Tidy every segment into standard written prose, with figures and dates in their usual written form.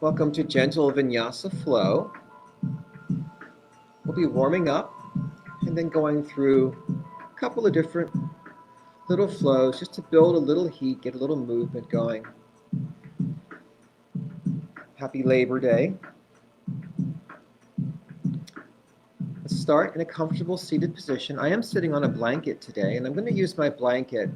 Welcome to Gentle Vinyasa Flow. We'll be warming up and then going through a couple of different little flows just to build a little heat, get a little movement going. Happy Labor Day. Let's start in a comfortable seated position. I am sitting on a blanket today, and I'm going to use my blanket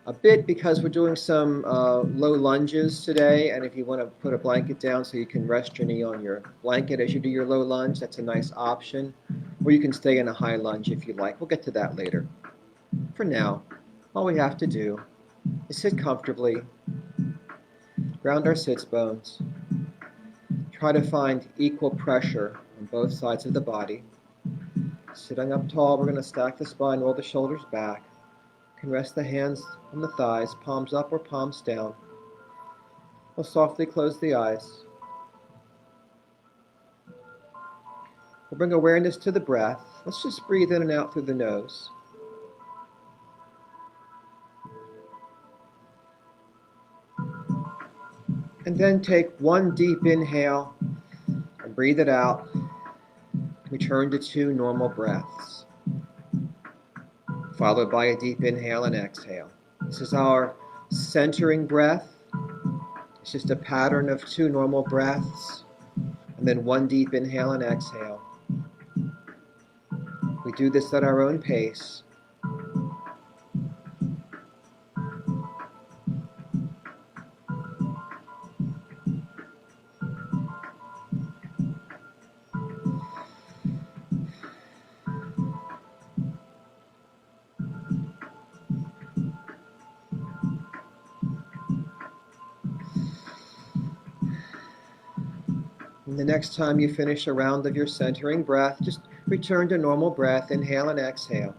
a bit because we're doing some low lunges today, and if you want to put a blanket down so you can rest your knee on your blanket as you do your low lunge, that's a nice option. Or you can stay in a high lunge if you like. We'll get to that later. For now, all we have to do is sit comfortably, ground our sits bones, try to find equal pressure on both sides of the body. Sitting up tall, we're going to stack the spine, roll the shoulders back. You can rest the hands on the thighs, palms up or palms down. We'll softly close the eyes. We'll bring awareness to the breath. Let's just breathe in and out through the nose. And then take one deep inhale and breathe it out. Return to 2 normal breaths, followed by a deep inhale and exhale. This is our centering breath. It's just a pattern of 2 normal breaths, and then 1 deep inhale and exhale. We do this at our own pace. And the next time you finish a round of your centering breath, just return to normal breath, inhale and exhale.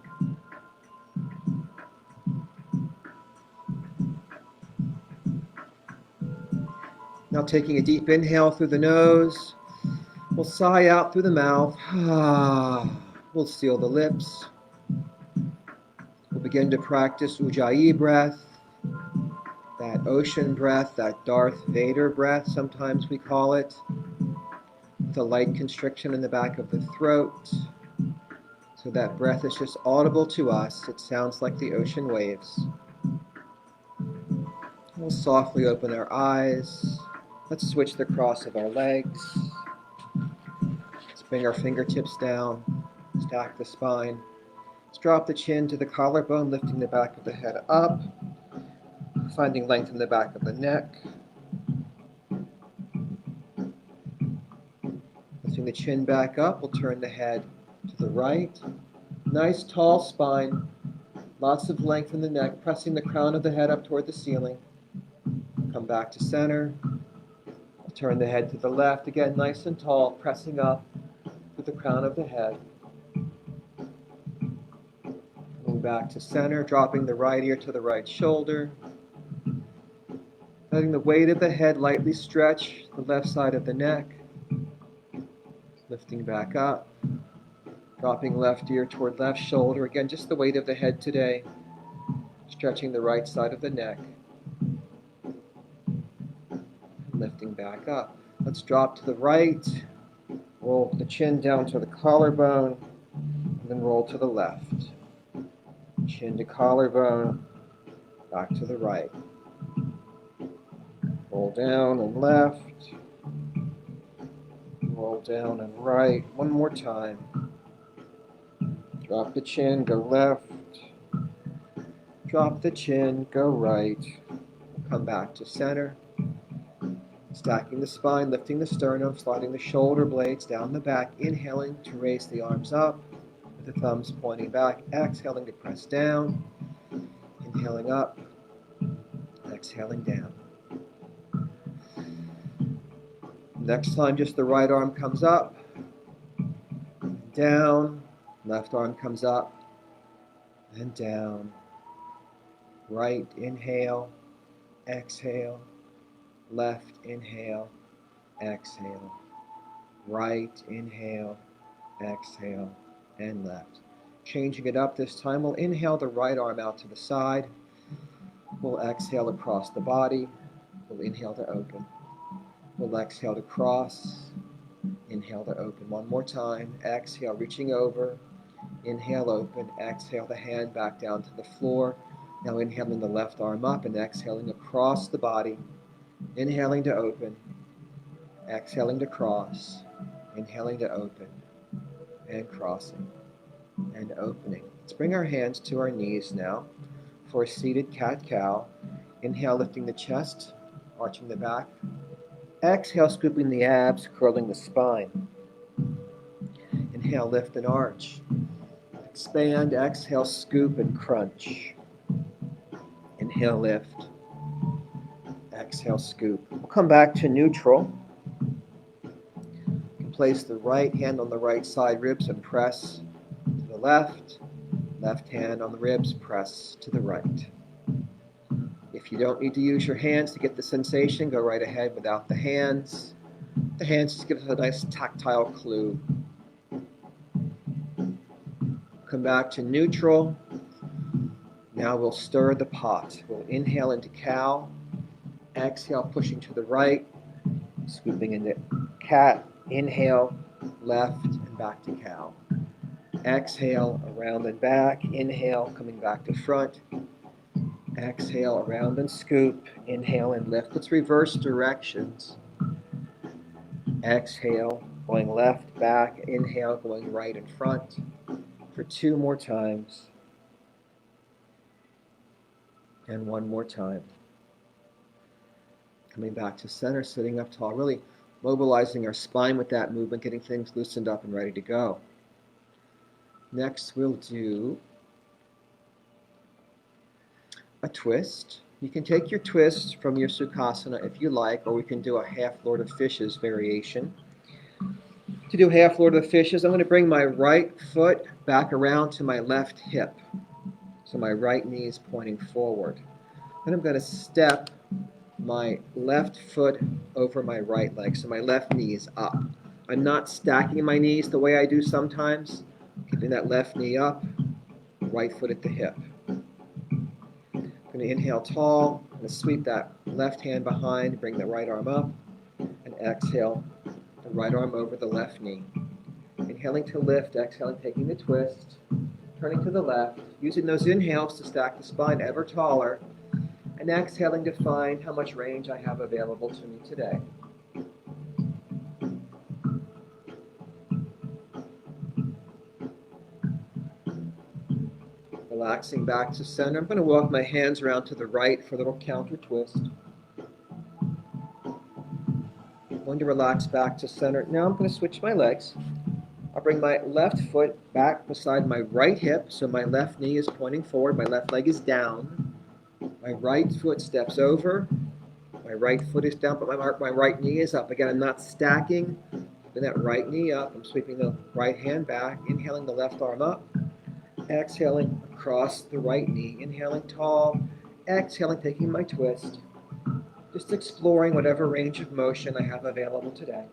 Now taking a deep inhale through the nose, we'll sigh out through the mouth. We'll seal the lips. We'll begin to practice Ujjayi breath, that ocean breath, that Darth Vader breath, sometimes we call it. The light constriction in the back of the throat. So that breath is just audible to us. It sounds like the ocean waves. We'll softly open our eyes. Let's switch the cross of our legs. Let's bring our fingertips down. Stack the spine. Let's drop the chin to the collarbone, lifting the back of the head up. Finding length in the back of the neck. Lifting the chin back up, we'll turn the head to the right. Nice tall spine, lots of length in the neck, pressing the crown of the head up toward the ceiling. Come back to center. We'll turn the head to the left, again nice and tall, pressing up to the crown of the head. Coming back to center, dropping the right ear to the right shoulder. Letting the weight of the head lightly stretch the left side of the neck. Lifting back up, dropping left ear toward left shoulder. Again, just the weight of the head today. Stretching the right side of the neck. Lifting back up. Let's drop to the right. Roll the chin down to the collarbone. And then roll to the left. Chin to collarbone. Back to the right. Roll down and left. Roll down and right. One more time. Drop the chin, go left. Drop the chin, go right. Come back to center. Stacking the spine, lifting the sternum, sliding the shoulder blades down the back. Inhaling to raise the arms up, with the thumbs pointing back. Exhaling to press down. Inhaling up. Exhaling down. Next time, just the right arm comes up, down, left arm comes up, and down. Right inhale, exhale, left inhale, exhale. Right inhale, exhale, and left. Changing it up this time, we'll inhale the right arm out to the side. We'll exhale across the body. We'll inhale to open. We'll exhale to cross. Inhale to open. One more time. Exhale, reaching over. Inhale, open. Exhale the hand back down to the floor. Now inhaling the left arm up and exhaling across the body. Inhaling to open. Exhaling to cross. Inhaling to open. And crossing. And opening. Let's bring our hands to our knees now for a seated cat-cow. Inhale, lifting the chest, arching the back. Exhale, scooping the abs, curling the spine. Inhale, lift and arch. Expand, exhale, scoop and crunch. Inhale, lift. Exhale, scoop. We'll come back to neutral. You can place the right hand on the right side ribs and press to the left. Left hand on the ribs, press to the right. If you don't need to use your hands to get the sensation, go right ahead without the hands. The hands just give us a nice tactile clue. Come back to neutral. Now we'll stir the pot. We'll inhale into cow. Exhale, pushing to the right. Scooping into cat. Inhale, left, and back to cow. Exhale, around and back. Inhale, coming back to front. Exhale, around and scoop. Inhale and lift. Let's reverse directions. Exhale, going left, back. Inhale, going right in front. For 2 more times. And 1 more time. Coming back to center, sitting up tall, really mobilizing our spine with that movement, getting things loosened up and ready to go. Next, we'll do a twist. You can take your twist from your Sukhasana if you like, or we can do a half Lord of Fishes variation. To do half Lord of the Fishes, I'm going to bring my right foot back around to my left hip. So my right knee is pointing forward. Then I'm going to step my left foot over my right leg. So my left knee is up. I'm not stacking my knees the way I do sometimes. Keeping that left knee up, right foot at the hip. I'm going to inhale tall. I'm going to sweep that left hand behind, bring the right arm up, and exhale the right arm over the left knee. Inhaling to lift, exhaling, taking the twist, turning to the left, using those inhales to stack the spine ever taller, and exhaling to find how much range I have available to me today. Relaxing back to center. I'm going to walk my hands around to the right for a little counter twist. I'm going to relax back to center. Now I'm going to switch my legs. I'll bring my left foot back beside my right hip, so my left knee is pointing forward, my left leg is down. My right foot steps over, my right foot is down, but my right knee is up. Again, I'm not stacking, keeping that right knee up. I'm sweeping the right hand back, inhaling the left arm up, exhaling across the right knee, inhaling tall, exhaling, taking my twist, just exploring whatever range of motion I have available today.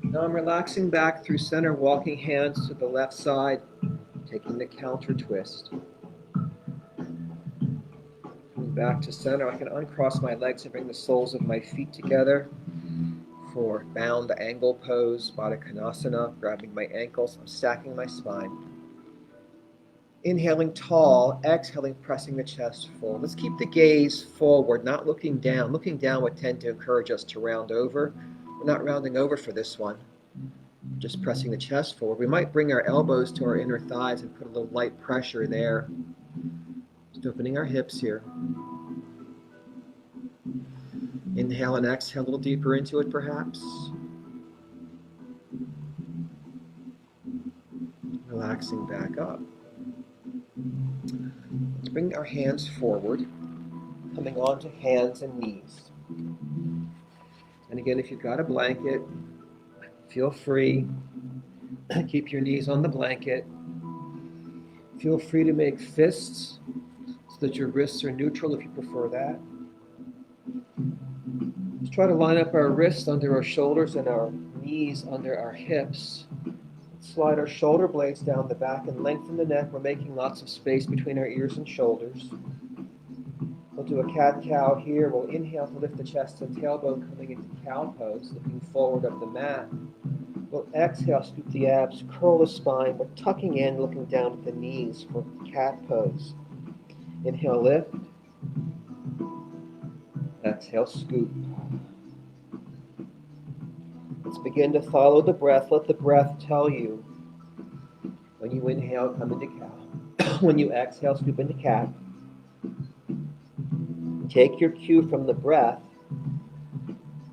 Now I'm relaxing back through center, walking hands to the left side, taking the counter twist. Coming back to center, I can uncross my legs and bring the soles of my feet together for bound angle pose, Baddha Konasana, grabbing my ankles, I'm stacking my spine. Inhaling tall, exhaling, pressing the chest forward. Let's keep the gaze forward, not looking down. Looking down would tend to encourage us to round over. We're not rounding over for this one, just pressing the chest forward. We might bring our elbows to our inner thighs and put a little light pressure there. Just opening our hips here. Inhale and exhale a little deeper into it perhaps. Relaxing back up. Let's bring our hands forward, coming onto hands and knees. And again, if you've got a blanket, feel free. Keep your knees on the blanket. Feel free to make fists so that your wrists are neutral if you prefer that. Let's try to line up our wrists under our shoulders and our knees under our hips. Slide our shoulder blades down the back and lengthen the neck. We're making lots of space between our ears and shoulders. We'll do a cat-cow here. We'll inhale to lift the chest and tailbone, coming into cow pose, looking forward up the mat. We'll exhale, scoop the abs, curl the spine. We're tucking in, looking down at the knees for cat pose. Inhale, lift. Exhale, scoop. Let's begin to follow the breath. Let the breath tell you. When you inhale, come into cow. When you exhale, scoop into cat. Take your cue from the breath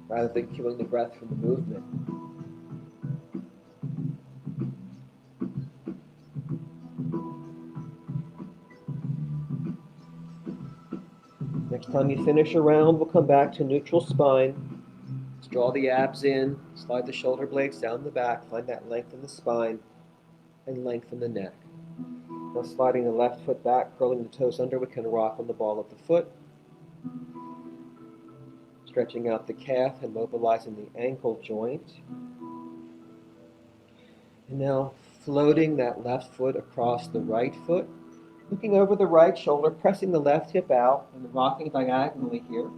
rather than cueing the breath from the movement. Next time you finish a round, we'll come back to neutral spine. Let's draw the abs in, slide the shoulder blades down the back, find that length in the spine, and lengthen the neck. Now sliding the left foot back, curling the toes under, we can rock on the ball of the foot. Stretching out the calf and mobilizing the ankle joint. And now floating that left foot across the right foot, looking over the right shoulder, pressing the left hip out and rocking diagonally here.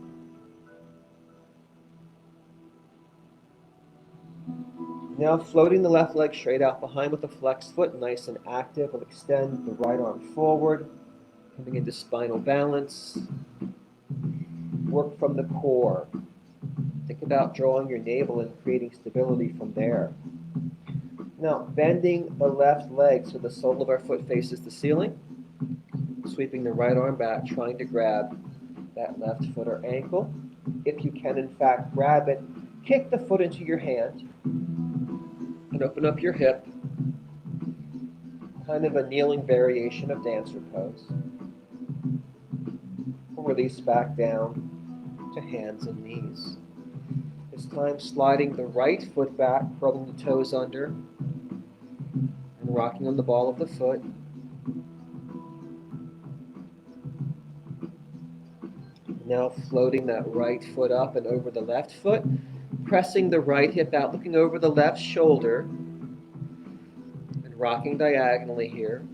Now floating the left leg straight out behind with the flexed foot, nice and active. We'll extend the right arm forward, coming into spinal balance. Work from the core. Think about drawing your navel and creating stability from there. Now, bending the left leg so the sole of our foot faces the ceiling. Sweeping the right arm back, trying to grab that left foot or ankle. If you can, in fact, grab it, kick the foot into your hand, and open up your hip. Kind of a kneeling variation of dancer pose. We'll release back down to hands and knees. This time sliding the right foot back, curling the toes under, and rocking on the ball of the foot. Now floating that right foot up and over the left foot, pressing the right hip out, looking over the left shoulder, and rocking diagonally here.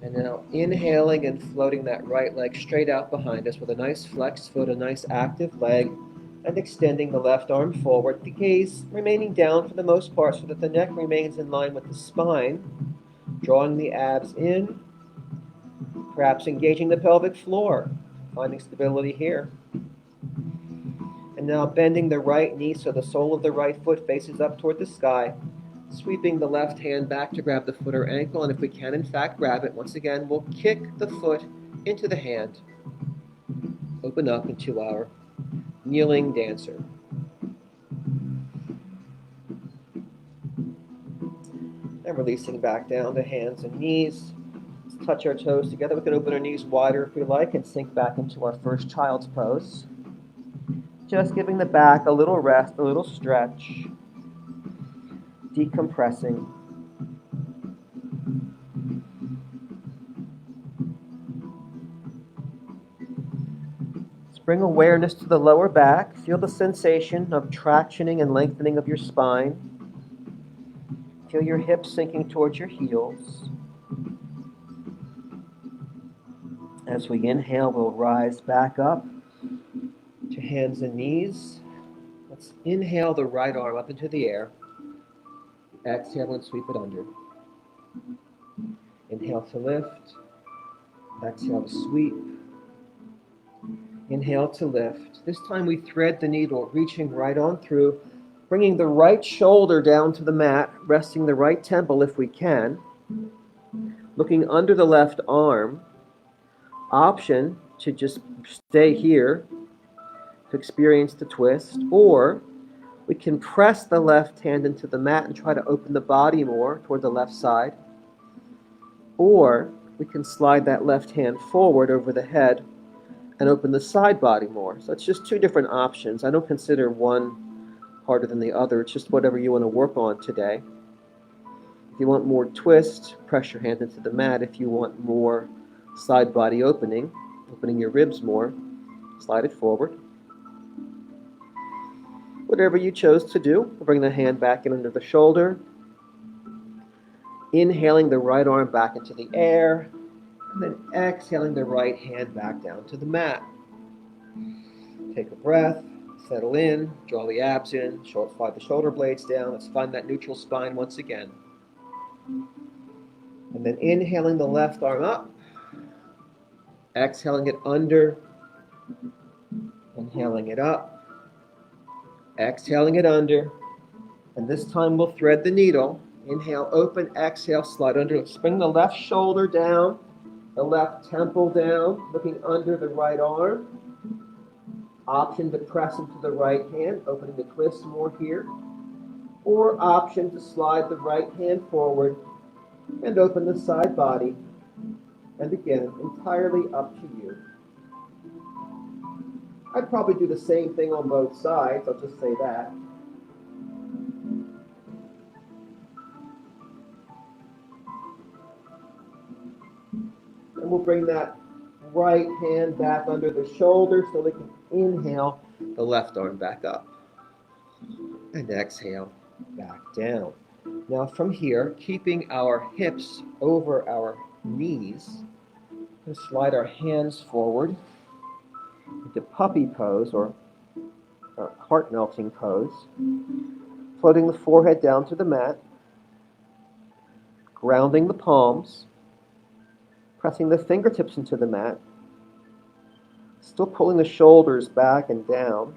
And now inhaling and floating that right leg straight out behind us with a nice flexed foot, a nice active leg, and extending the left arm forward, the gaze remaining down for the most part so that the neck remains in line with the spine, drawing the abs in, perhaps engaging the pelvic floor, finding stability here. And now bending the right knee so the sole of the right foot faces up toward the sky, sweeping the left hand back to grab the foot or ankle, and if we can in fact grab it, once again we'll kick the foot into the hand. Open up into our kneeling dancer. And releasing back down to hands and knees. Let's touch our toes together. We can open our knees wider if we like and sink back into our first child's pose. Just giving the back a little rest, a little stretch. Decompressing. Let's bring awareness to the lower back. Feel the sensation of tractioning and lengthening of your spine. Feel your hips sinking towards your heels. As we inhale, we'll rise back up to hands and knees. Let's inhale the right arm up into the air. Exhale and sweep it under. Inhale to lift. Exhale to sweep. Inhale to lift. This time we thread the needle, reaching right on through, bringing the right shoulder down to the mat, resting the right temple if we can. Looking under the left arm. Option to just stay here to experience the twist, or we can press the left hand into the mat and try to open the body more toward the left side. Or we can slide that left hand forward over the head and open the side body more. So it's just two different options. I don't consider one harder than the other. It's just whatever you want to work on today. If you want more twist, press your hand into the mat. If you want more side body opening, opening your ribs more, Slide it forward. Whatever you chose to do, bring the hand back in under the shoulder. Inhaling the right arm back into the air, and then exhaling the right hand back down to the mat. Take a breath, settle in, draw the abs in, slide the shoulder blades down. Let's find that neutral spine once again. And then inhaling the left arm up, exhaling it under, inhaling it up, exhaling it under, and this time we'll thread the needle. Inhale, open, exhale, slide under. Let's bring the left shoulder down, the left temple down, looking under the right arm. Option to press into the right hand, opening the twist more here. Or option to slide the right hand forward and open the side body. And again, entirely up to you. I'd probably do the same thing on both sides, I'll just say that. And we'll bring that right hand back under the shoulder so we can inhale the left arm back up. And exhale back down. Now from here, keeping our hips over our knees, we'll slide our hands forward into puppy pose or heart melting pose, floating the forehead down to the mat, grounding the palms, pressing the fingertips into the mat, still pulling the shoulders back and down.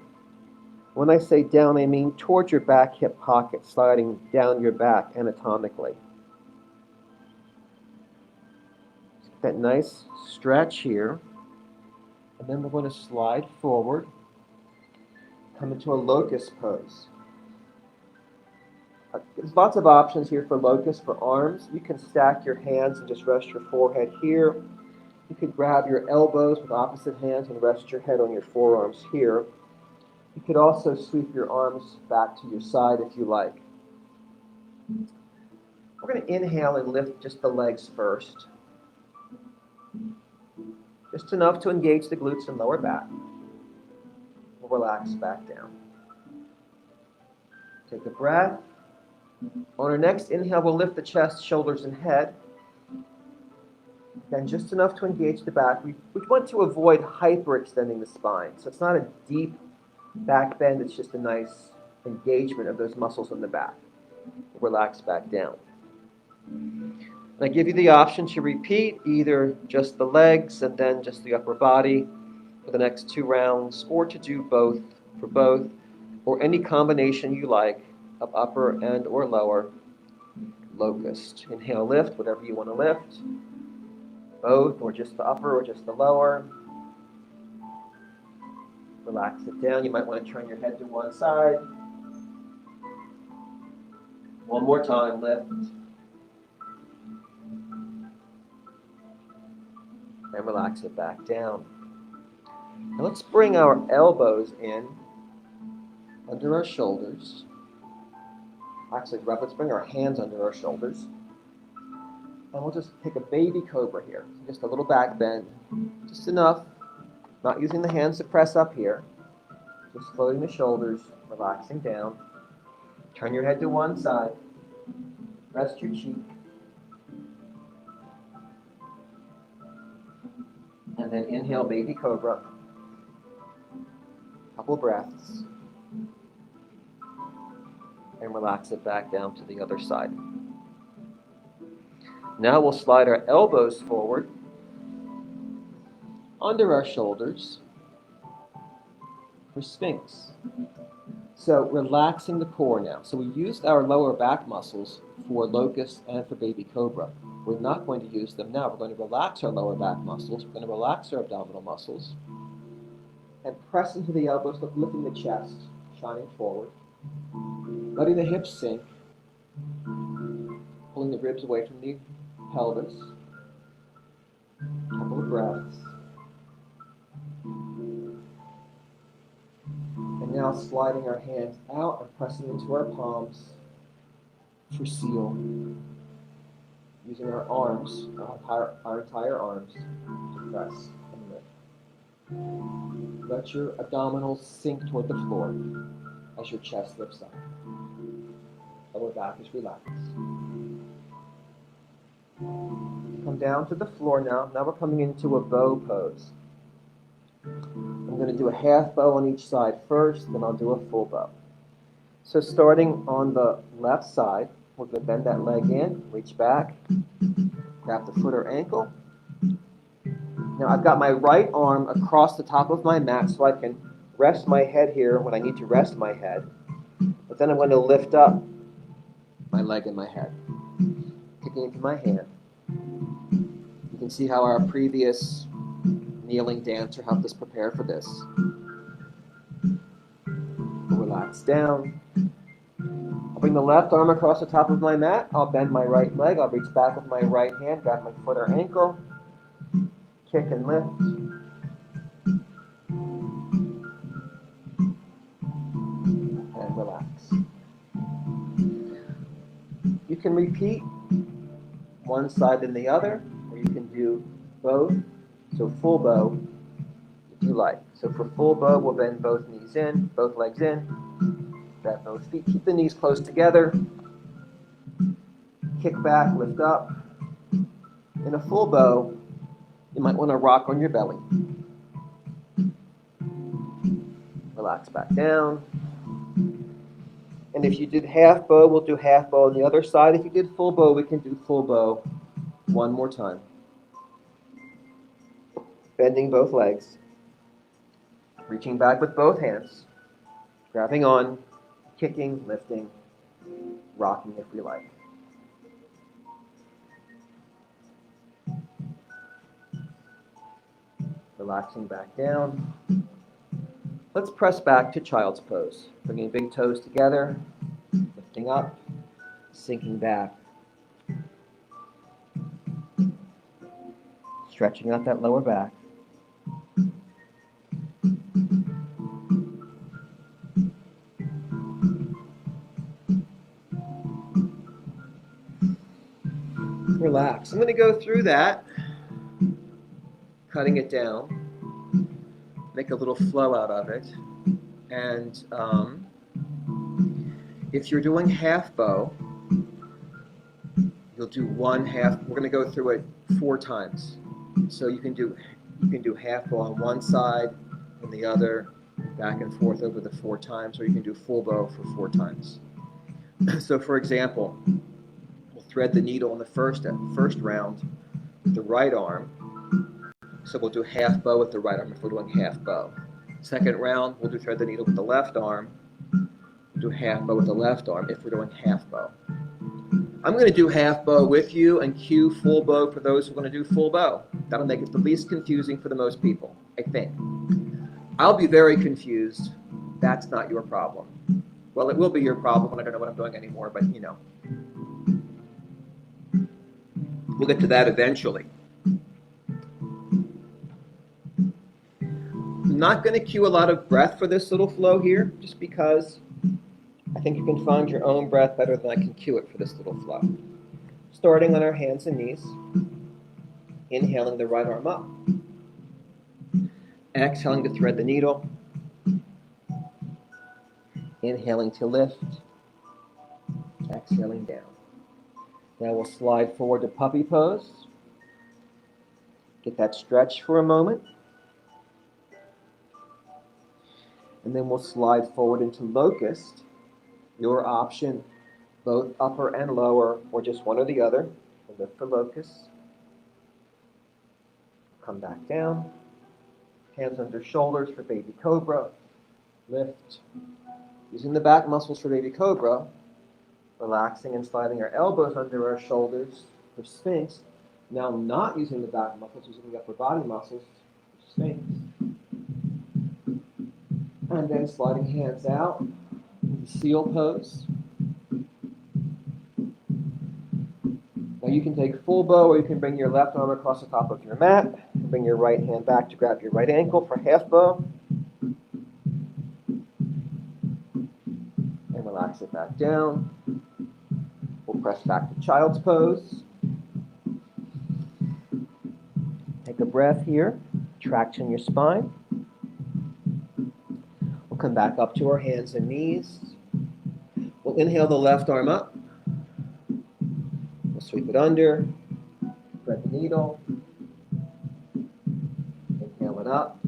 When I say down, I mean towards your back hip pocket, sliding down your back anatomically. That nice stretch here. And then we're going to slide forward, come into a locust pose. There's lots of options here for locust for arms. You can stack your hands and just rest your forehead here. You could grab your elbows with opposite hands and rest your head on your forearms here. You could also sweep your arms back to your side if you like. We're going to inhale and lift just the legs first. Just enough to engage the glutes and lower back. We'll relax back down. Take a breath. On our next inhale, we'll lift the chest, shoulders, and head. Then just enough to engage the back. We want to avoid hyperextending the spine. So it's not a deep back bend, it's just a nice engagement of those muscles in the back. Relax back down. And I give you the option to repeat either just the legs and then just the upper body for the next 2 rounds, or to do both for both, or any combination you like of upper and or lower locust. Inhale, lift, whatever you want to lift. Both, or just the upper, or just the lower. Relax it down. You might want to turn your head to one side. One more time, lift. And relax it back down. Now let's bring our elbows in under our shoulders. Actually, let's bring our hands under our shoulders. And we'll just take a baby cobra here. Just a little back bend. Just enough. Not using the hands to press up here. Just floating the shoulders, relaxing down. Turn your head to one side. Rest your cheek. And then inhale, baby cobra. Couple breaths. And relax it back down to the other side. Now we'll slide our elbows forward, under our shoulders, for Sphinx. So relaxing the core now. So we used our lower back muscles for locust and for baby cobra. We're not going to use them now. We're going to relax our lower back muscles. We're going to relax our abdominal muscles. And press into the elbows, lifting the chest, shining forward. Letting the hips sink. Pulling the ribs away from the pelvis. Couple of breaths. And now sliding our hands out and pressing into our palms for seal. Using our arms, our entire arms, to press and lift. Let your abdominals sink toward the floor as your chest lifts up. Lower back is relaxed. Come down to the floor now. Now we're coming into a bow pose. I'm going to do a half bow on each side first, then I'll do a full bow. So starting on the left side, we're going to bend that leg in, reach back, grab the foot or ankle. Now I've got my right arm across the top of my mat so I can rest my head here when I need to rest my head. But then I'm going to lift up my leg and my head, kicking into my hand. You can see how our previous kneeling dancer helped us prepare for this. Relax down. I'll bring the left arm across the top of my mat. I'll bend my right leg. I'll reach back with my right hand, grab my foot or ankle, kick and lift. And relax. You can repeat one side and the other, or you can do both. So full bow, if you like. So for full bow, we'll bend both knees in, both legs in, grab both feet, keep the knees close together, kick back, lift up. In a full bow, you might want to rock on your belly. Relax back down. And if you did half bow, we'll do half bow on the other side. If you did full bow, we can do full bow one more time. Bending both legs. Reaching back with both hands. Grabbing on, kicking, lifting, rocking if we like. Relaxing back down. Let's press back to child's pose. Bringing big toes together, lifting up, sinking back. Stretching out that lower back. Relax. I'm going to go through that, cutting it down, make a little flow out of it. And if you're doing half bow, you'll do one half. We're going to go through it 4 times. So you can do half bow on one side and the other, back and forth over the 4 times, or you can do full bow for 4 times. So for example, we'll thread the needle in the first round with the right arm. So we'll do half bow with the right arm if we're doing half bow. Second round, we'll do thread the needle with the left arm. We'll do half bow with the left arm if we're doing half bow. I'm going to do half bow with you and cue full bow for those who are going to do full bow. That'll make it the least confusing for the most people, I think. I'll be very confused. That's not your problem. Well, it will be your problem when I don't know what I'm doing anymore, but you know. We'll get to that eventually. I'm not going to cue a lot of breath for this little flow here, just because I think you can find your own breath better than I can cue it for this little flow. Starting on our hands and knees, inhaling the right arm up, exhaling to thread the needle, inhaling to lift, exhaling down. Now we'll slide forward to puppy pose. Get that stretch for a moment. And then we'll slide forward into locust. Your option, both upper and lower, or just one or the other. We'll lift for locust. Come back down. Hands under shoulders for baby cobra. Lift. Using the back muscles for baby cobra. Relaxing and sliding our elbows under our shoulders for sphinx. Now not using the back muscles, using the upper body muscles for sphinx. And then sliding hands out into seal pose. Now you can take full bow, or you can bring your left arm across the top of your mat. Bring your right hand back to grab your right ankle for half bow. And relax it back down. We'll press back to child's pose. Take a breath here. Traction your spine. come back up to our hands and knees. We'll inhale the left arm up. We'll sweep it under, thread the needle, inhale it up,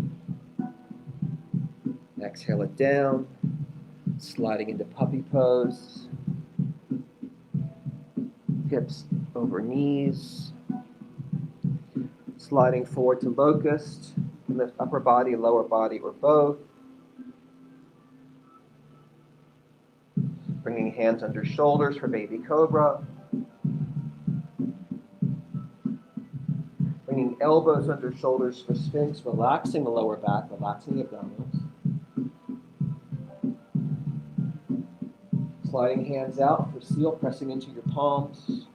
exhale it down, sliding into puppy pose, hips over knees, sliding forward to locust, lift upper body, lower body, or both. Bringing hands under shoulders for baby cobra. Bringing elbows under shoulders for sphinx, relaxing the lower back, relaxing the abdominals. Sliding hands out for seal, pressing into your palms.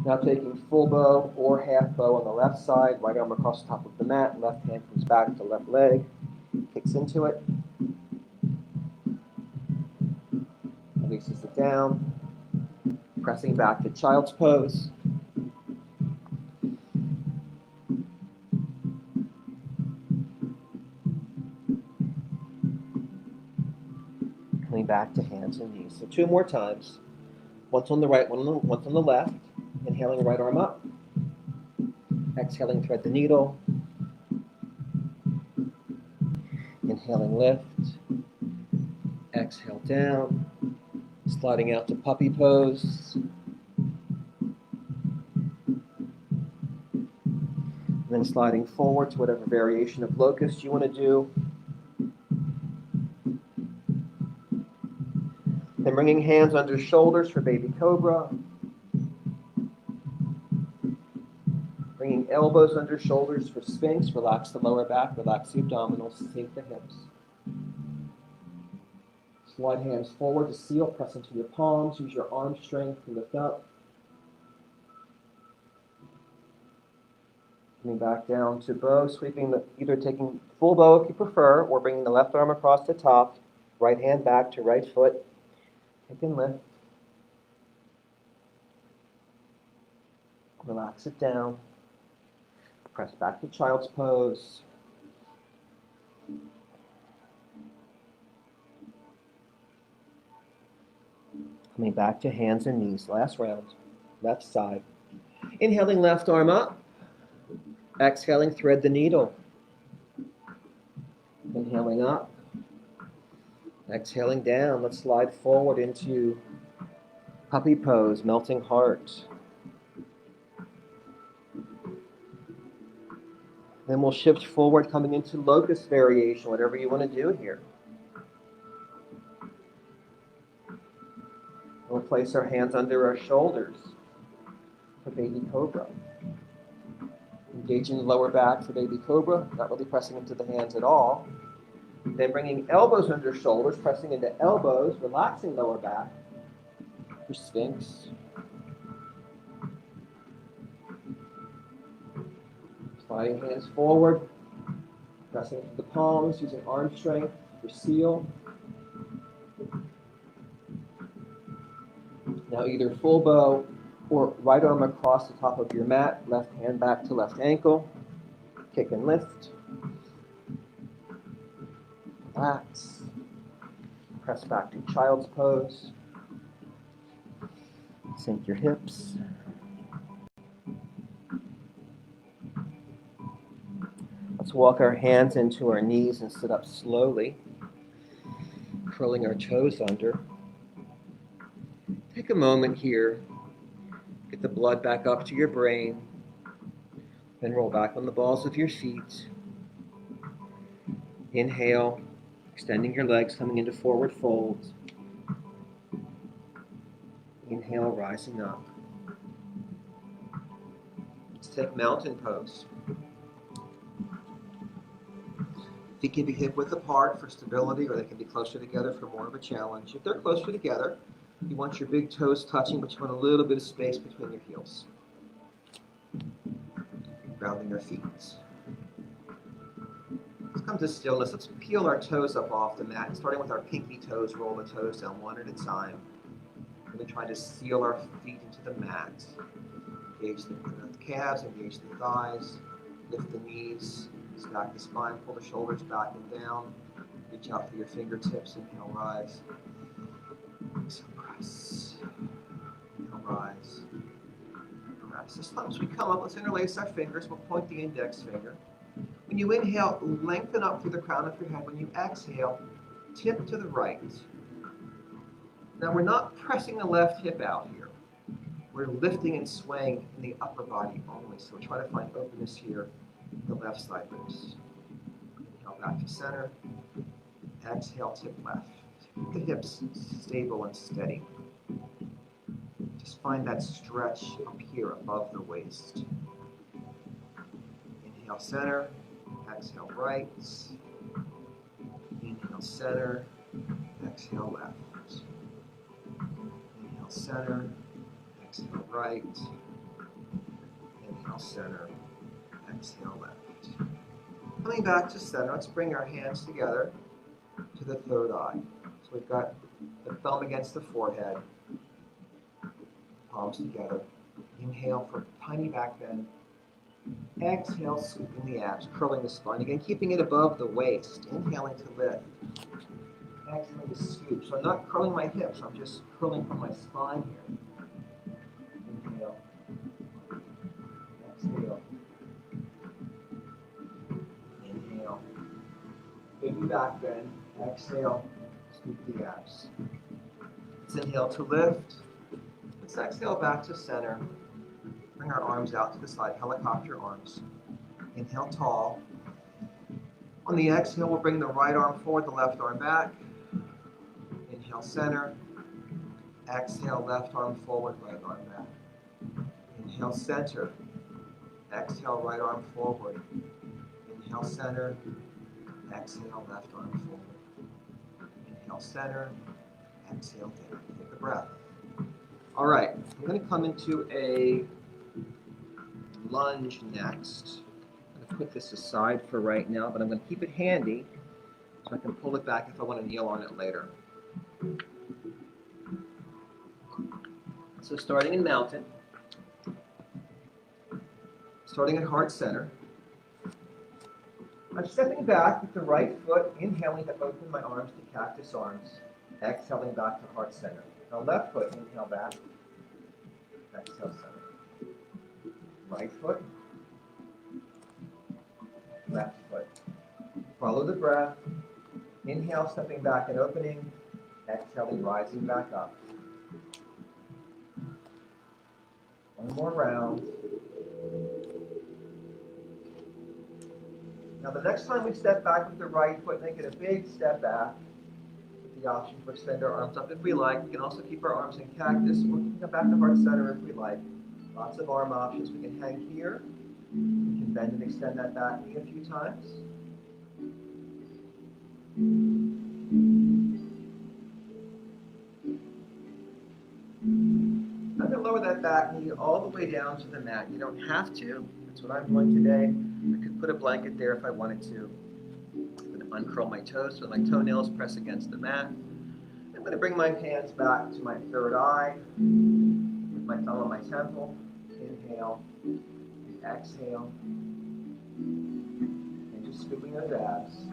Now taking full bow or half bow on the left side, right arm across the top of the mat, left hand comes back to left leg, kicks into it. Releases it down, pressing back to child's pose. Coming back to hands and knees. So 2 more times. Once on the right, once on the left. Inhaling right arm up. Exhaling, thread the needle. Inhaling, lift. Exhale down. Sliding out to puppy pose. And then sliding forward to whatever variation of locust you want to do. Then bringing hands under shoulders for baby cobra. Bringing elbows under shoulders for sphinx. Relax the lower back, relax the abdominals, sink the hips. Slide hands forward to seal, press into your palms, use your arm strength to lift up. Coming back down to bow, sweeping, either taking full bow if you prefer, or bringing the left arm across the top, right hand back to right foot, kick and lift. Relax it down. Press back to child's pose. Coming back to hands and knees. Last round. Left side. Inhaling left arm up. Exhaling, thread the needle. Inhaling up. Exhaling down. Let's slide forward into puppy pose, melting heart. Then we'll shift forward, coming into locust variation, whatever you want to do here. We'll place our hands under our shoulders for baby cobra. Engaging the lower back for baby cobra, not really pressing into the hands at all. Then bringing elbows under shoulders, pressing into elbows, relaxing lower back for sphinx. Sliding hands forward, pressing into the palms, using arm strength for seal. Now either full bow or right arm across the top of your mat, left hand back to left ankle, kick and lift. Relax. Press back to child's pose. Sink your hips. Let's walk our hands into our knees and sit up slowly, curling our toes under. Take a moment here, get the blood back up to your brain, then roll back on the balls of your feet. Inhale, extending your legs, coming into forward fold. Inhale, rising up. Let's take mountain pose. Feet can be hip width apart for stability, or they can be closer together for more of a challenge. If they're closer together, you want your big toes touching, but you want a little bit of space between your heels. Grounding your feet. Let's come to stillness. Let's peel our toes up off the mat. Starting with our pinky toes, roll the toes down one at a time. We're going to try to seal our feet into the mat. Engage the calves, engage the thighs, lift the knees. Stack the spine, pull the shoulders back and down. Reach out for your fingertips. Inhale, rise. Exhale, press. Inhale, rise. Press. As long as we come up, let's interlace our fingers. We'll point the index finger. When you inhale, lengthen up through the crown of your head. When you exhale, tip to the right. Now we're not pressing the left hip out here. We're lifting and swaying in the upper body only. So try to find openness here. The left side lifts. Inhale back to center. Exhale, tip left. Keep the hips stable and steady. Just find that stretch up here above the waist. Inhale, center. Exhale, right. Inhale, center. Exhale, left. Inhale, center. Exhale, right. Inhale, center. Exhale, left. Coming back to center, let's bring our hands together to the third eye. So we've got the thumb against the forehead, palms together. Inhale for tiny back bend. Exhale, scooping the abs, curling the spine. Again, keeping it above the waist. Inhaling to lift. Exhaling to scoop. So I'm not curling my hips, I'm just curling from my spine here. Inhale. Exhale. Inhale. Baby back bend. Exhale. Scoop the abs. Let's inhale to lift. Let's exhale back to center. Bring our arms out to the side, helicopter arms. Inhale tall. On the exhale, we'll bring the right arm forward, the left arm back. Inhale center. Exhale, left arm forward, right arm back. Inhale center. Exhale, right arm forward. Inhale center. Exhale, left arm forward. Inhale center. Exhale down. Take a breath. All right, I'm going to come into a lunge next. I'm going to put this aside for right now, but I'm going to keep it handy so I can pull it back if I want to kneel on it later. So starting in mountain, starting at heart center, I'm stepping back with the right foot, inhaling to open my arms to cactus arms, exhaling back to heart center. Now left foot, inhale back, exhale center. Right foot, left foot. Follow the breath. Inhale, stepping back and opening. Exhaling, rising back up. One more round. Now the next time we step back with the right foot, make it a big step back. With the option to extend our arms up if we like. We can also keep our arms in cactus. We can come back to heart center if we like. Lots of arm options. We can hang here. We can bend and extend that back knee a few times. I'm going to lower that back knee all the way down to the mat. You don't have to. That's what I'm doing today. I could put a blanket there if I wanted to. I'm going to uncurl my toes so my toenails press against the mat. I'm going to bring my hands back to my third eye with my thumb on my temple. Inhale, exhale, and just scooping those abs.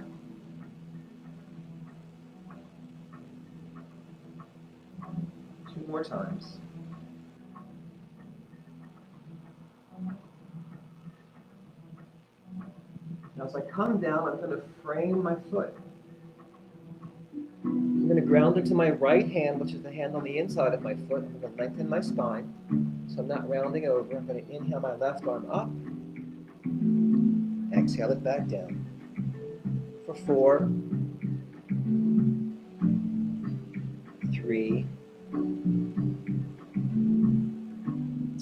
Two more times. Now as I come down, I'm going to frame my foot. I'm going to ground into my right hand, which is the hand on the inside of my foot. I'm going to lengthen my spine, so I'm not rounding over. I'm going to inhale my left arm up, exhale it back down. For 4, 3,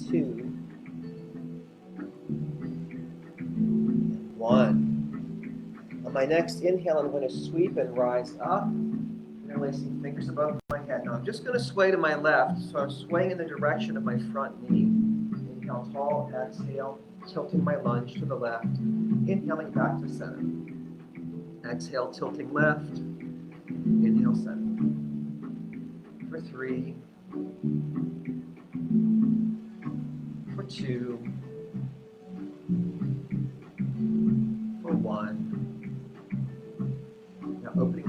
2, 1. On my next inhale, I'm going to sweep and rise up. Interlacing fingers above my head. Now I'm just going to sway to my left, so I'm swaying in the direction of my front knee. Inhale tall, exhale, tilting my lunge to the left. Inhaling back to center. Exhale, tilting left. Inhale, center. For 3. For 2. For 1.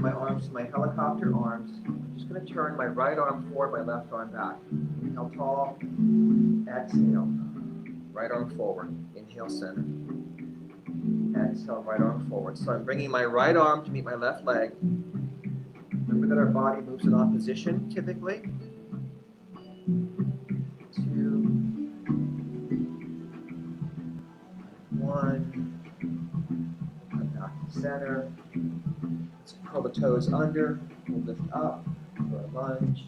my arms to my helicopter arms. I'm just going to turn my right arm forward, my left arm back. Inhale tall, exhale, right arm forward, inhale center. Exhale, right arm forward. So I'm bringing my right arm to meet my left leg. Remember that our body moves in opposition typically. 2, 1, come back to center. Let's curl the toes under, we'll lift up for a lunge.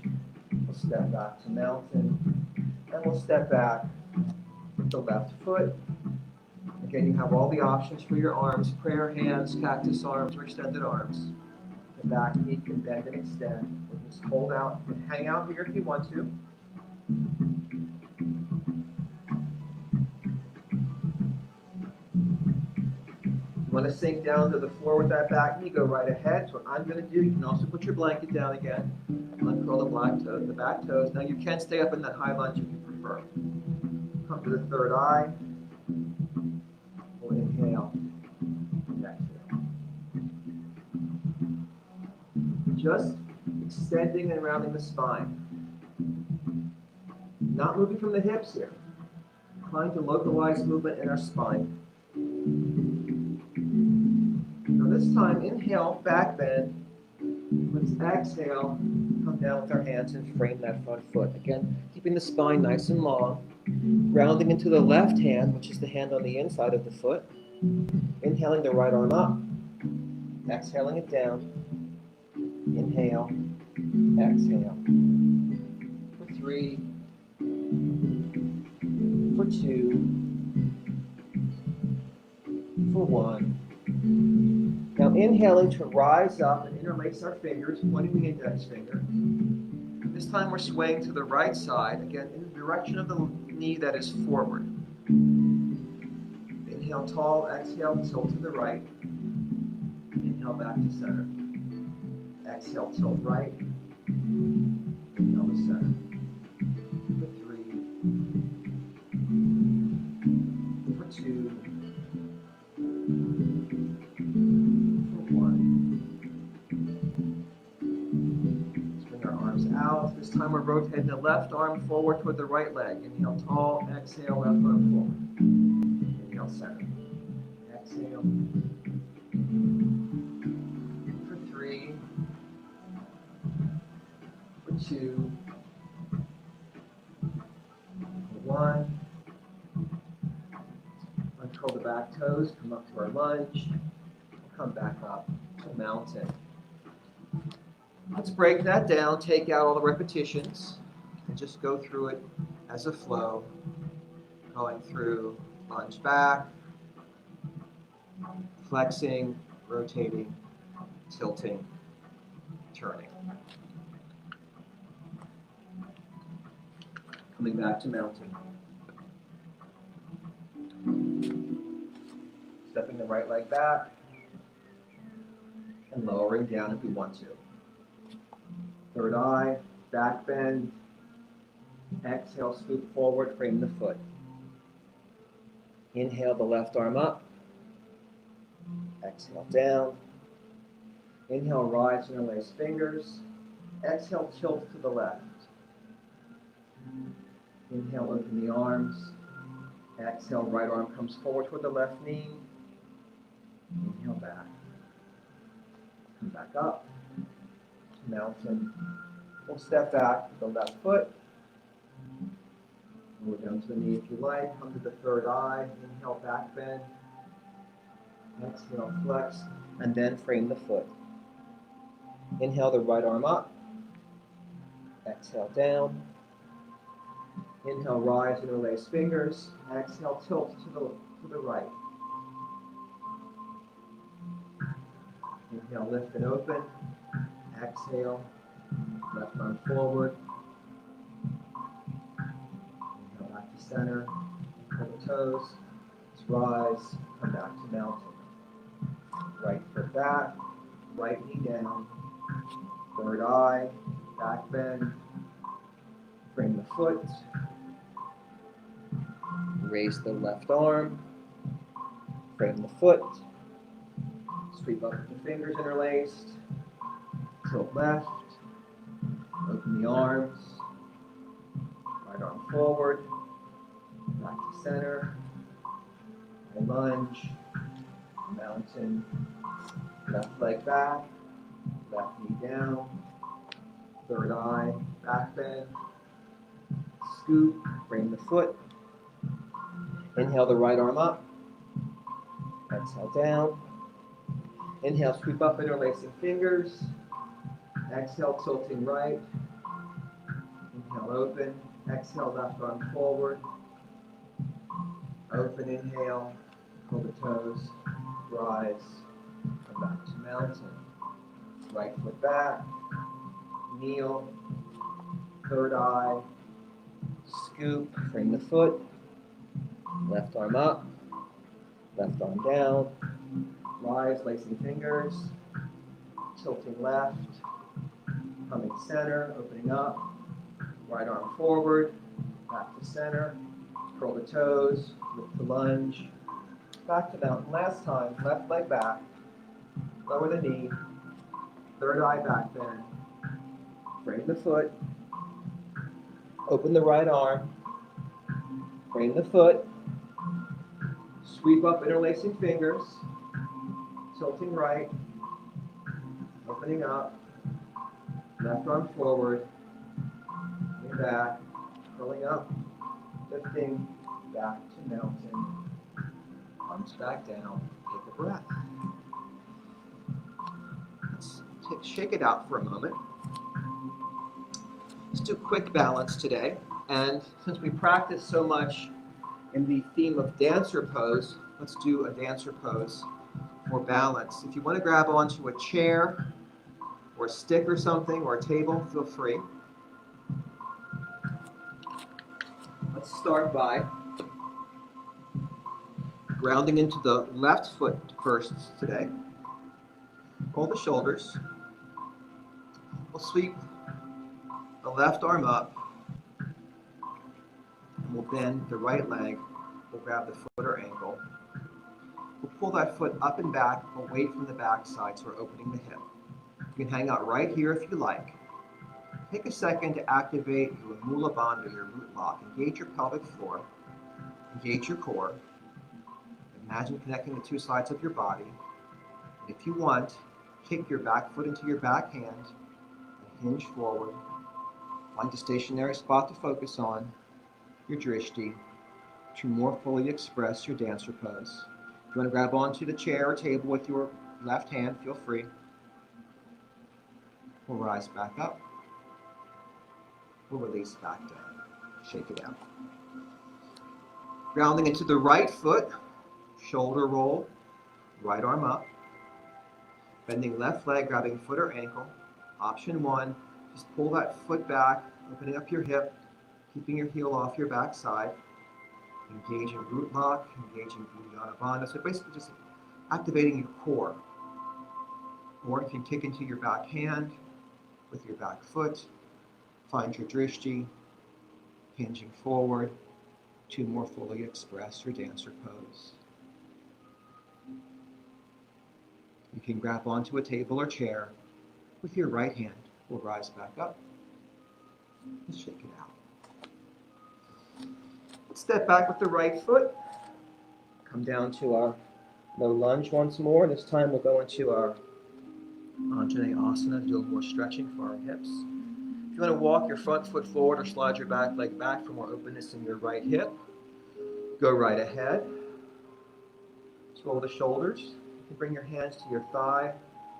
We'll step back to mountain, and we'll step back with the left foot. Again, you have all the options for your arms: prayer hands, cactus arms, or extended arms. The back knee can bend and extend. We'll just hold out and hang out here if you want to. You want to sink down to the floor with that back knee, go right ahead. So what I'm going to do, you can also put your blanket down again. Uncurl the back toes. Now you can stay up in that high lunge if you prefer. Come to the third eye. We'll inhale and exhale. Just extending and rounding the spine. Not moving from the hips here. Trying to localize movement in our spine. Now this time, inhale, back bend. Let's exhale, come down with our hands and frame that front foot. Again, keeping the spine nice and long. Rounding into the left hand, which is the hand on the inside of the foot. Inhaling the right arm up. Exhaling it down. Inhale, exhale. For 3, for 2, for 1. Now inhaling to rise up and interlace our fingers, pointing the index finger. This time we're swaying to the right side, again in the direction of the knee that is forward. Inhale tall, exhale, tilt to the right. Inhale back to center. Exhale, tilt right. Inhale to center. For 3, for 2, for 1. Swing our arms out. This time we're rotating the left arm forward toward the right leg. Inhale tall, exhale, left arm forward. Inhale center. Exhale. For 3, for 2, for 1. Uncurl the back toes, come up to our lunge. We'll come back up to mountain. Let's break that down, take out all the repetitions, and just go through it as a flow. Going through lunge back, flexing, rotating, tilting, turning. Coming back to mountain. Stepping the right leg back and lowering down if we want to. Third eye, back bend. Exhale, scoop forward, frame the foot. Inhale the left arm up. Exhale down. Inhale, rise and interlace fingers. Exhale, tilt to the left. Inhale, open the arms. Exhale, right arm comes forward toward the left knee. Inhale back. Come back up. Mountain. We'll step back with the left foot. Lower down to the knee if you like. Come to the third eye. Inhale, back bend. Exhale, flex. And then frame the foot. Inhale the right arm up. Exhale down. Inhale, rise and interlace fingers. Exhale, tilt to the right. Inhale, lift and open. Exhale, left arm forward. Inhale, back to center. Curl the toes. Let's rise. Come back to mountain. Right foot back. Right knee down. Third eye. Back bend. Frame the foot. Raise the left arm. Frame the foot. Sweep up with the fingers interlaced. Tilt left. Open the arms. Right arm forward. Back to center. And lunge. Mountain. Left leg back. Left knee down. Third eye. Back bend. Scoop. Bring the foot. Inhale the right arm up. Exhale down. Inhale, sweep up, interlacing fingers. Exhale, tilting right. Inhale, open. Exhale, left arm forward. Open, inhale. Pull the toes. Rise. Come back to mountain. Right foot back. Kneel. Third eye. Scoop. Bring the foot. Left arm up. Left arm down. Rise, lacing fingers. Tilting left. Coming center. Opening up. Right arm forward. Back to center. Curl the toes. Lift the lunge. Back to mountain. Last time. Left leg back. Lower the knee. Third eye back bend. Frame the foot. Open the right arm. Frame the foot. Sweep up, interlacing fingers. Tilting right. Opening up. Left arm forward. Coming back. Curling up. Lifting. Back to mountain. Arms back down. Take a breath. Let's shake it out for a moment. Let's do quick balance today. And since we practice so much in the theme of dancer pose, let's do a dancer pose for balance. If you want to grab onto a chair or a stick or something or a table, feel free. Let's start by grounding into the left foot first today. Roll the shoulders. We'll sweep the left arm up. And we'll bend the right leg. We'll grab the foot or ankle. We'll pull that foot up and back away from the back side, so we're opening the hip. You can hang out right here if you like. Take a second to activate your Mula Bandha, your root lock. Engage your pelvic floor. Engage your core. Imagine connecting the two sides of your body. And if you want, kick your back foot into your back hand and hinge forward. Find a stationary spot to focus on, your drishti, to more fully express your dancer pose. If you want to grab onto the chair or table with your left hand, feel free. We'll rise back up. We'll release back down. Shake it out. Grounding into the right foot, shoulder roll, right arm up. Bending left leg, grabbing foot or ankle. Option one, just pull that foot back, opening up your hip, keeping your heel off your back side. Engage in root lock, engage in Vinyasa Bandha. So basically just activating your core. Or you can kick into your back hand with your back foot. Find your drishti, hinging forward to more fully express your dancer pose. You can grab onto a table or chair with your right hand. We'll rise back up and shake it out. Step back with the right foot. Come down to our low lunge once more. This time we'll go into our Vinyasa, do a little more stretching for our hips. If you want to walk your front foot forward or slide your back leg back for more openness in your right hip, go right ahead. Roll the shoulders. You can bring your hands to your thigh,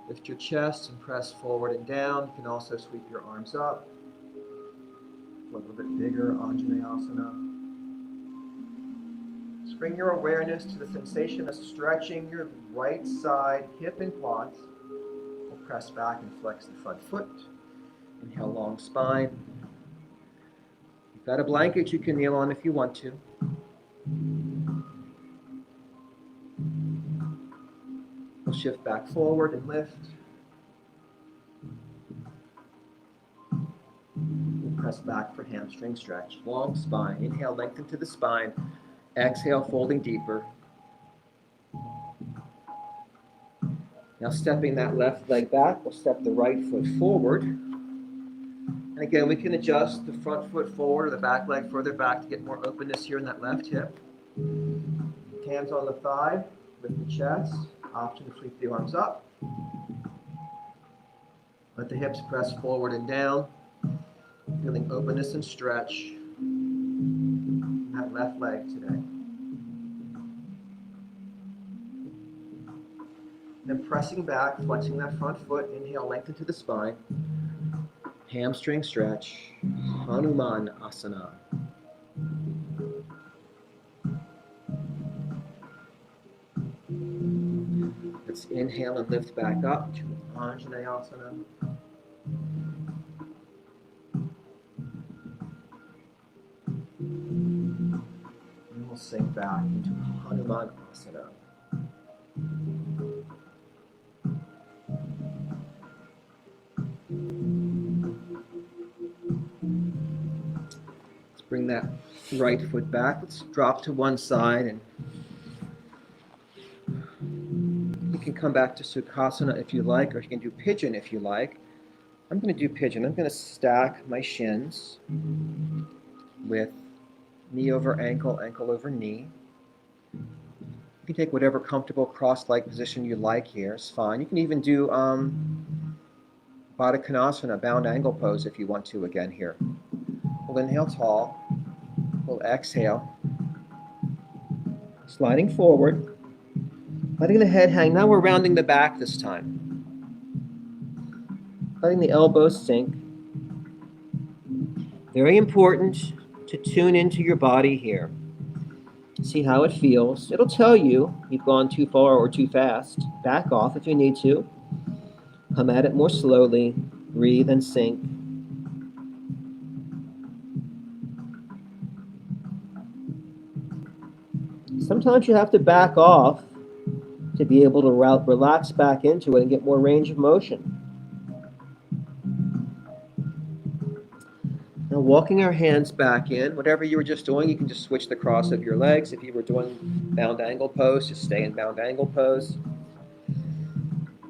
lift your chest and press forward and down. You can also sweep your arms up. A little bit bigger Vinyasa. Just bring your awareness to the sensation of stretching your right side hip and quads. We'll press back and flex the front foot. Inhale, long spine. If you've got a blanket you can kneel on if you want to. We'll shift back forward and lift. We'll press back for hamstring stretch. Long spine. Inhale, lengthen to the spine. Exhale, folding deeper. Now stepping that left leg back, we'll step the right foot forward. And again, we can adjust the front foot forward or the back leg further back to get more openness here in that left hip. Hands on the thigh, lift the chest, option to sweep the arms up. Let the hips press forward and down, feeling openness and stretch in that left leg today. Then pressing back, flexing that front foot, inhale, lengthen to the spine. Hamstring stretch, Hanuman Asana. Let's inhale and lift back up to Anjaneyasana. And we'll sink back into Hanuman Asana. Let's bring that right foot back. Let's drop to one side, and you can come back to Sukhasana if you like, or you can do pigeon if you like. I'm going to do pigeon. I'm going to stack my shins with knee over ankle, ankle over knee. You can take whatever comfortable cross-leg position you like here. It's fine. You can even do Baddha Konasana, bound angle pose if you want to again here. We'll inhale tall. We'll exhale. Sliding forward. Letting the head hang. Now we're rounding the back this time. Letting the elbows sink. Very important to tune into your body here. See how it feels. It'll tell you you've gone too far or too fast. Back off if you need to. Come at it more slowly. Breathe and sink. Sometimes you have to back off to be able to relax back into it and get more range of motion. Now walking our hands back in, whatever you were just doing, you can just switch the cross of your legs. If you were doing bound angle pose, just stay in bound angle pose.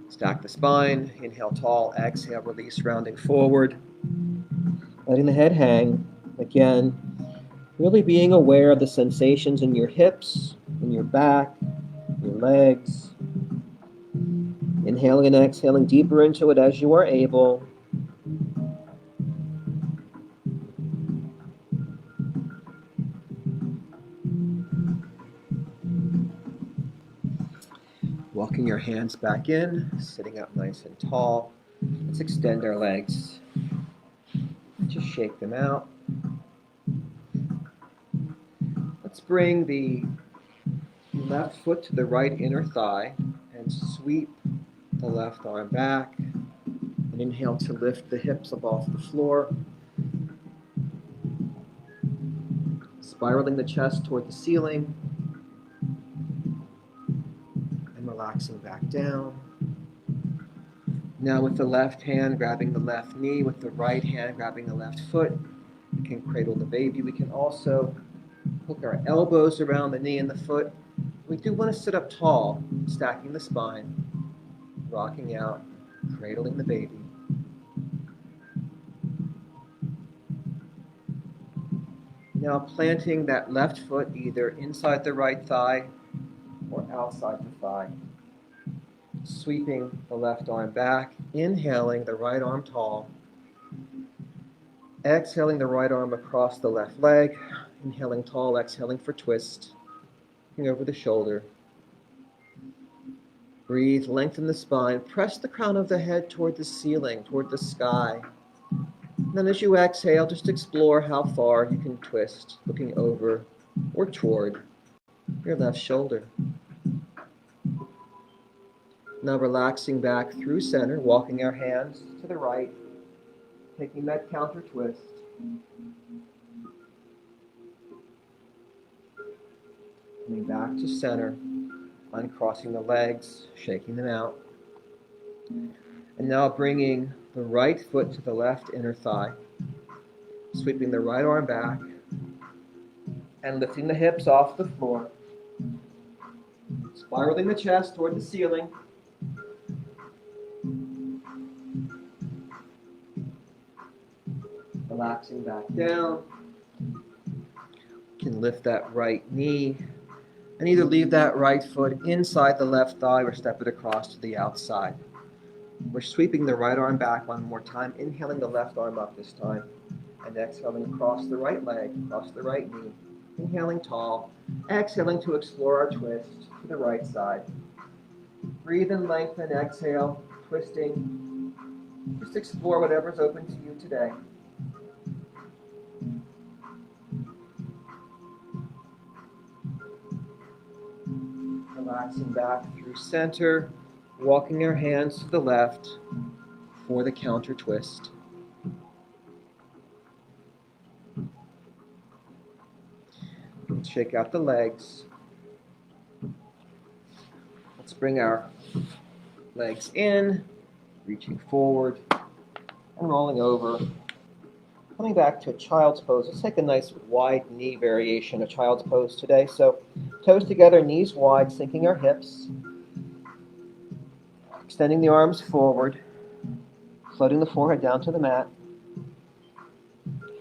Stack the spine, inhale tall, exhale, release, rounding forward. Letting the head hang. Again, really being aware of the sensations in your hips, in your back, your legs. Inhaling and exhaling deeper into it as you are able. Walking your hands back in, sitting up nice and tall. Let's extend our legs. Just shake them out. Let's bring the left foot to the right inner thigh and sweep the left arm back. And inhale to lift the hips up off the floor. Spiraling the chest toward the ceiling. Relaxing back down. Now with the left hand grabbing the left knee, with the right hand grabbing the left foot, we can cradle the baby. We can also hook our elbows around the knee and the foot. We do want to sit up tall, stacking the spine, rocking out, cradling the baby. Now planting that left foot either inside the right thigh or outside the thigh. Sweeping the left arm back, inhaling the right arm tall, exhaling the right arm across the left leg, inhaling tall, exhaling for twist, looking over the shoulder. Breathe, lengthen the spine, press the crown of the head toward the ceiling, toward the sky. And then as you exhale, just explore how far you can twist, looking over or toward your left shoulder. Now relaxing back through center, walking our hands to the right, taking that counter twist. Coming back to center, uncrossing the legs, shaking them out. And now bringing the right foot to the left inner thigh, sweeping the right arm back, and lifting the hips off the floor. Spiraling the chest toward the ceiling. Relaxing back down. You can lift that right knee and either leave that right foot inside the left thigh or step it across to the outside. We're sweeping the right arm back one more time, inhaling the left arm up this time, and exhaling across the right leg, across the right knee. Inhaling tall, exhaling to explore our twist to the right side. Breathe and lengthen, exhale, twisting. Just explore whatever's open to you today. Relaxing back through center, walking our hands to the left for the counter twist. Let's shake out the legs. Let's bring our legs in, reaching forward and rolling over. Coming back to a child's pose. Let's take a nice wide knee variation of child's pose today. So toes together, knees wide, sinking our hips. Extending the arms forward, floating the forehead down to the mat.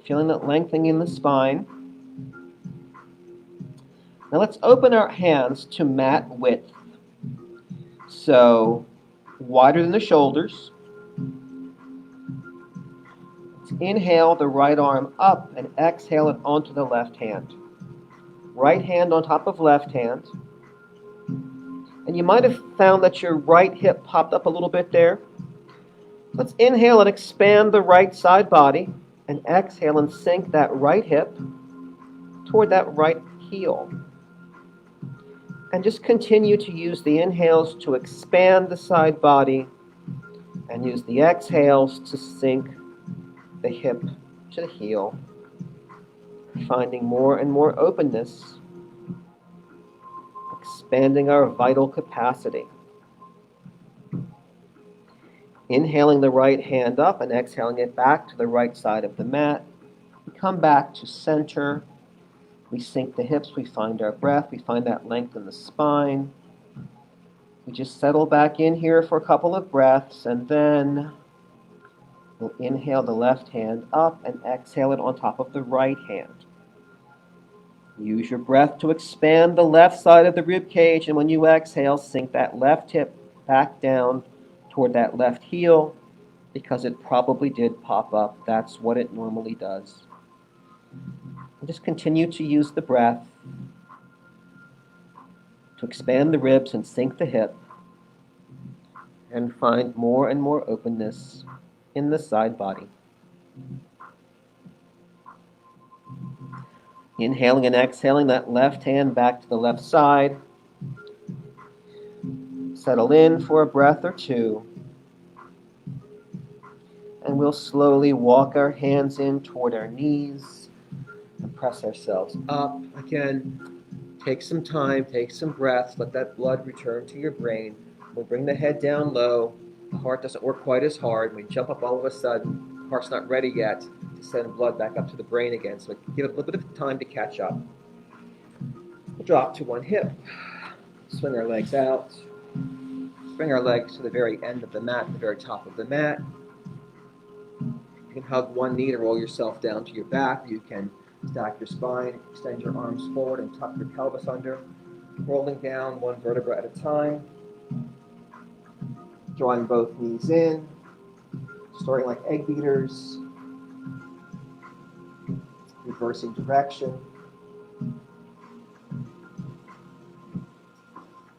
Feeling that lengthening in the spine. Now let's open our hands to mat width. So wider than the shoulders. Let's inhale the right arm up and exhale it onto the left hand. Right hand on top of left hand. And you might have found that your right hip popped up a little bit there. Let's inhale and expand the right side body and exhale and sink that right hip toward that right heel. And just continue to use the inhales to expand the side body and use the exhales to sink the hip to the heel, finding more and more openness, expanding our vital capacity. Inhaling the right hand up and exhaling it back to the right side of the mat. We come back to center. We sink the hips. We find our breath. We find that length in the spine. We just settle back in here for a couple of breaths, and then we'll inhale the left hand up and exhale it on top of the right hand. Use your breath to expand the left side of the rib cage, and when you exhale, sink that left hip back down toward that left heel, because it probably did pop up. That's what it normally does. And just continue to use the breath to expand the ribs and sink the hip, and find more and more openness in the side body. Inhaling and exhaling that left hand back to the left side. Settle in for a breath or two. And we'll slowly walk our hands in toward our knees and press ourselves up. Again, take some time, take some breaths, let that blood return to your brain. We'll bring the head down low. The heart doesn't work quite as hard. We jump up all of a sudden. The heart's not ready yet to send blood back up to the brain again. So give it a little bit of time to catch up. We'll drop to one hip. Swing our legs out. Bring our legs to the very end of the mat, the very top of the mat. You can hug one knee to roll yourself down to your back. You can stack your spine, extend your arms forward, and tuck your pelvis under. Rolling down one vertebra at a time. Drawing both knees in. Starting like egg beaters. Reversing direction.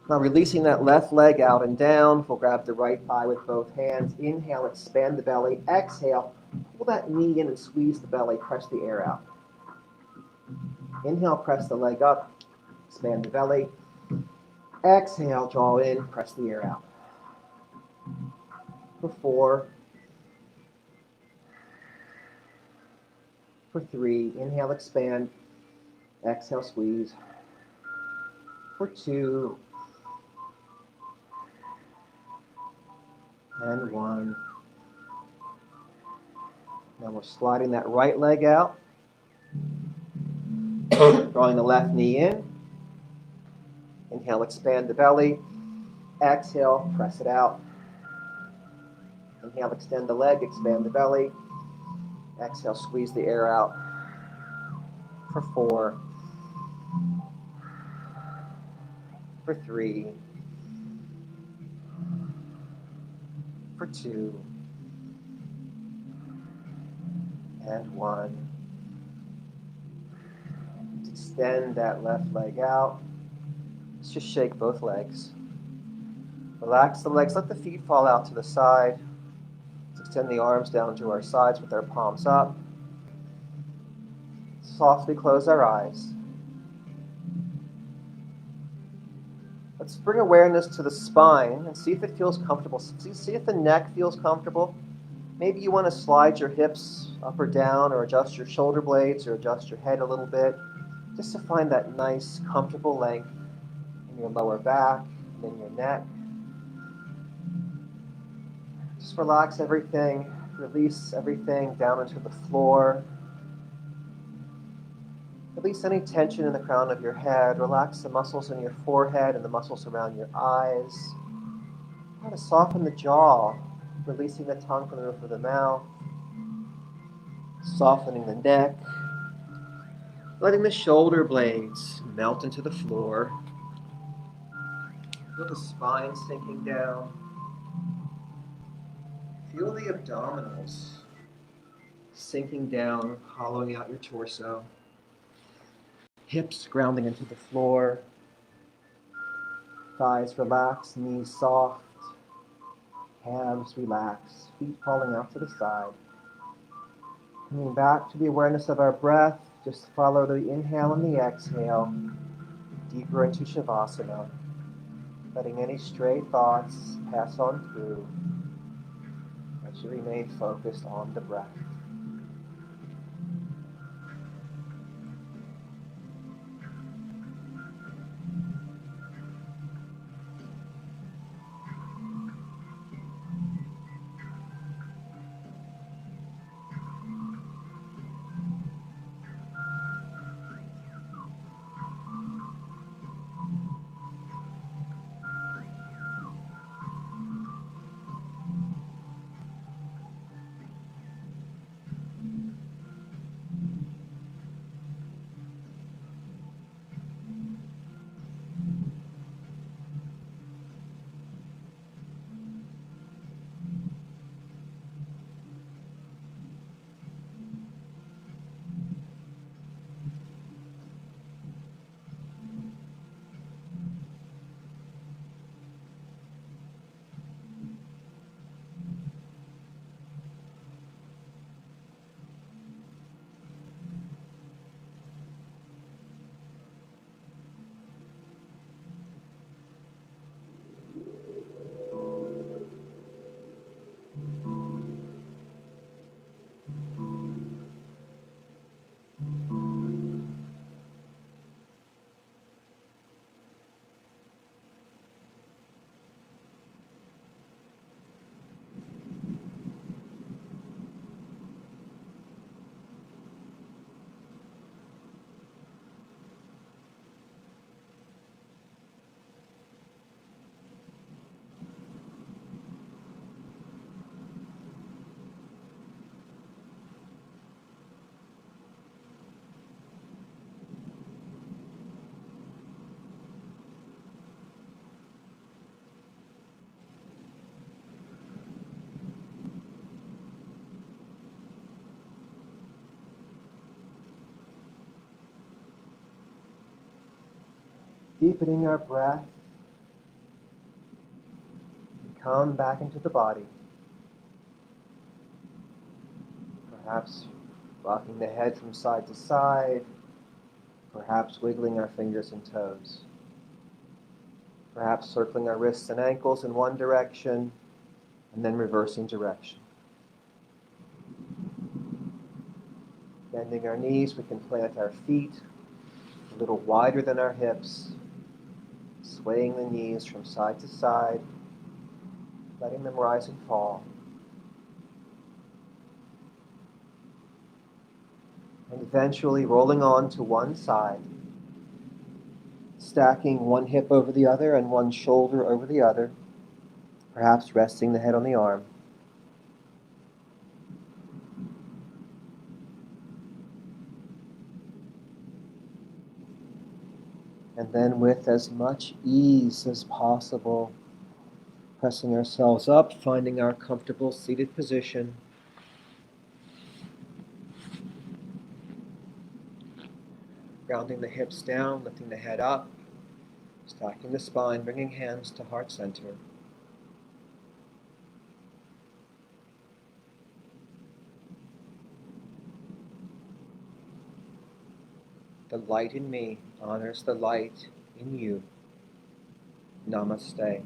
Now releasing that left leg out and down. We'll grab the right thigh with both hands. Inhale, expand the belly. Exhale, pull that knee in and squeeze the belly. Press the air out. Inhale, press the leg up. Expand the belly. Exhale, draw in. Press the air out. For 4. For 3. Inhale, expand. Exhale, squeeze. For 2. And 1. Now we're sliding that right leg out. Drawing the left knee in. Inhale, expand the belly. Exhale, press it out. Inhale, extend the leg, expand the belly. Exhale, squeeze the air out for 4, for 3, for 2, and 1. Extend that left leg out. Let's just shake both legs. Relax the legs, let the feet fall out to the side. Let's extend the arms down to our sides with our palms up. Softly close our eyes. Let's bring awareness to the spine and see if it feels comfortable. See if the neck feels comfortable. Maybe you want to slide your hips up or down, or adjust your shoulder blades, or adjust your head a little bit, just to find that nice, comfortable length in your lower back and in your neck. Just relax everything, release everything down into the floor. Release any tension in the crown of your head. Relax the muscles in your forehead and the muscles around your eyes. Try to soften the jaw, releasing the tongue from the roof of the mouth. Softening the neck. Letting the shoulder blades melt into the floor. Feel the spine sinking down. Feel the abdominals sinking down, hollowing out your torso. Hips grounding into the floor. Thighs relaxed, knees soft. Hands relaxed, feet falling out to the side. Coming back to the awareness of our breath, just follow the inhale and the exhale, deeper into Shavasana, letting any stray thoughts pass on through as you remain focused on the breath. Deepening our breath, come back into the body. Perhaps rocking the head from side to side, perhaps wiggling our fingers and toes. Perhaps circling our wrists and ankles in one direction, and then reversing direction. Bending our knees, we can plant our feet a little wider than our hips, swaying the knees from side to side, letting them rise and fall. And eventually rolling on to one side, stacking one hip over the other and one shoulder over the other, perhaps resting the head on the arm. And then with as much ease as possible, pressing ourselves up, finding our comfortable seated position. Grounding the hips down, lifting the head up, stacking the spine, bringing hands to heart center. The light in me honors the light in you. Namaste.